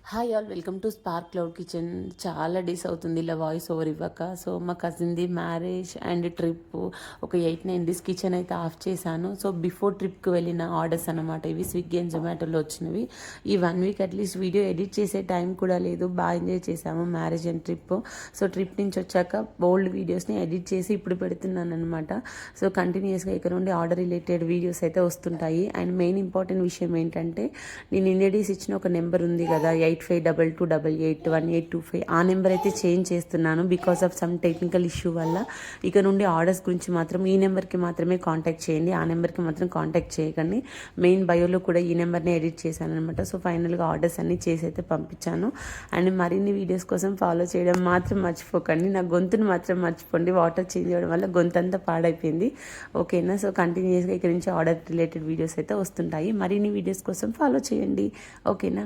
Hi all, welcome to spark cloud kitchen. చాలా days అవుతుంది ఇలా వాయిస్ ఓవర్ ఇవ్వక. సో మా కజిన్ది మ్యారేజ్ అండ్ ట్రిప్ ఒక 8-9 డేస్ కిచెన్ అయితే ఆఫ్ చేశాను. సో బిఫోర్ ట్రిప్కి వెళ్ళిన ఆర్డర్స్ అనమాట ఇవి, స్విగ్గీ అండ్ జొమాటోలో వచ్చినవి. ఈ 1 వీక్ అట్లీస్ట్ వీడియో ఎడిట్ చేసే టైం కూడా లేదు. బాగా ఎంజాయ్ చేసాము marriage and trip. So trip నుంచి వచ్చాక ఓల్డ్ వీడియోస్ని ఎడిట్ చేసి ఇప్పుడు పెడుతున్నాను అనమాట. సో కంటిన్యూస్గా ఇక్కడ నుండి ఆర్డర్ రిలేటెడ్ వీడియోస్ అయితే వస్తుంటాయి. అండ్ మెయిన్ ఇంపార్టెంట్ విషయం ఏంటంటే, నేను ఇన్ని డేస్ ఇచ్చిన ఒక నెంబర్ ఉంది కదా, 8522881825, ఆ నెంబర్ అయితే చేంజ్ చేస్తున్నాను because of some technical issue వల్ల. ఇక నుండి ఆర్డర్స్ గురించి మాత్రం ఈ నెంబర్కి మాత్రమే కాంటాక్ట్ చేయండి, ఆ నెంబర్కి మాత్రం కాంటాక్ట్ చేయకండి. మెయిన్ బయోలో కూడా ఈ నెంబర్ని ఎడిట్ చేశాను అనమాట. సో ఫైనల్గా ఆర్డర్స్ అన్నీ చేసి అయితే పంపించాను. అండ్ మరిన్ని వీడియోస్ కోసం ఫాలో చేయడం మాత్రం మర్చిపోకండి. నా గొంతును మాత్రం మర్చిపోండి, వాటర్ చేంజ్ అవ్వడం వల్ల గొంతు అంతా పాడైపోయింది. ఓకేనా? సో కంటిన్యూస్గా ఇక్కడ నుంచి ఆర్డర్ రిలేటెడ్ వీడియోస్ అయితే వస్తుంటాయి. మరిన్ని వీడియోస్ కోసం ఫాలో చేయండి. ఓకేనా?